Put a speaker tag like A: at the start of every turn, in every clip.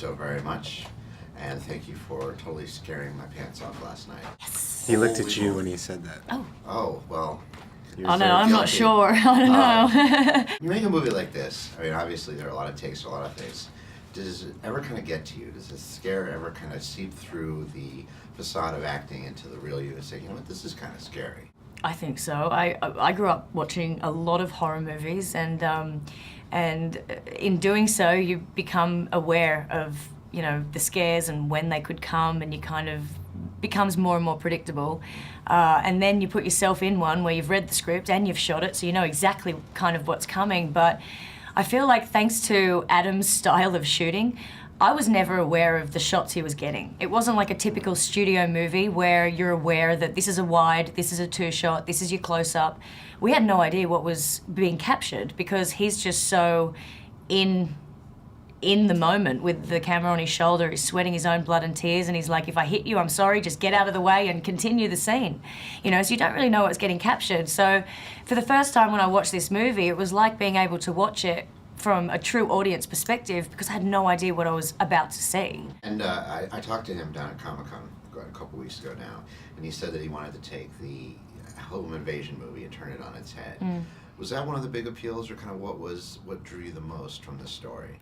A: so very much. And thank you for totally scaring my pants off last night.
B: Yes.
C: He looked at you when he said that.
B: Oh.
A: Oh, well.
B: Oh no, I'm not sure. I don't know.
A: You make a movie like this, I mean, obviously there are a lot of takes, a lot of things. Does it ever kind of get to you? Does the scare ever kind of seep through the facade of acting into the real you and say, you know what, this is kind of scary?
B: I think so. I grew up watching a lot of horror movies, and in doing so, you become aware of, you know, the scares and when they could come, and you kind of becomes more and more predictable. And then you put yourself in one where you've read the script and you've shot it, so you know exactly kind of what's coming. But I feel like thanks to Adam's style of shooting, I was never aware of the shots he was getting. It wasn't like a typical studio movie where you're aware that this is a wide, this is a two-shot, this is your close-up. We had no idea what was being captured because he's just so in the moment with the camera on his shoulder. He's sweating his own blood and tears, and he's like, if I hit you, I'm sorry, just get out of the way and continue the scene. You know, so you don't really know what's getting captured. So for the first time when I watched this movie, it was like being able to watch it from a true audience perspective because I had no idea what I was about to see.
A: And I talked to him down at Comic-Con a couple weeks ago now, and he said that he wanted to take the home invasion movie and turn it on its head. Was that one of the big appeals, or kind of what drew you the most from the story?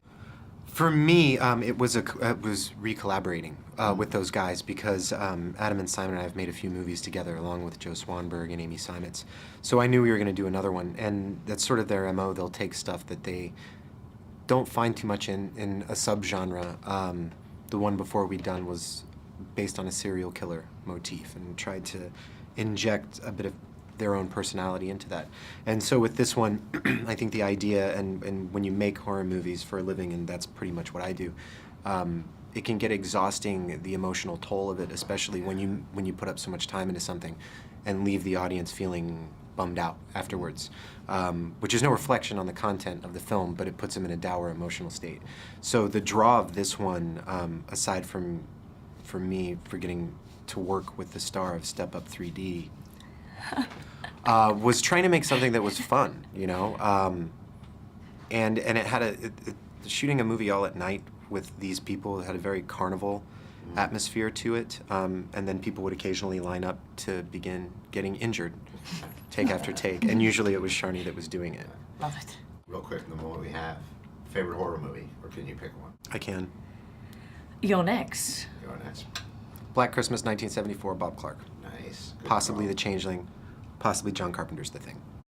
C: For me, it was re-collaborating with those guys because Adam and Simon and I have made a few movies together along with Joe Swanberg and Amy Simons. So I knew we were going to do another one, and that's sort of their MO. They'll take stuff that they don't find too much in a subgenre. The one before we'd done was based on a serial killer motif and tried to inject a bit of their own personality into that. And so with this one, I think the idea, and when you make horror movies for a living, and that's pretty much what I do, it can get exhausting, the emotional toll of it, especially when you put up so much time into something and leave the audience feeling bummed out afterwards, which is no reflection on the content of the film, but it puts them in a dour emotional state. So the draw of this one, aside from, for me, for getting to work with the star of Step Up 3D, was trying to make something that was fun, you know, and it had shooting a movie all at night with these people had a very carnival atmosphere to it, and then people would occasionally line up to begin getting injured, take after take, and usually it was Sharni that was doing it.
B: Love it.
A: Real quick, in the moment we have, favorite horror movie, or can you pick one?
C: I can.
B: You're next.
A: Go next.
C: Black Christmas, 1974, Bob Clark.
A: Nice. Good
C: Possibly
A: call.
C: The Changeling, possibly John Carpenter's The Thing.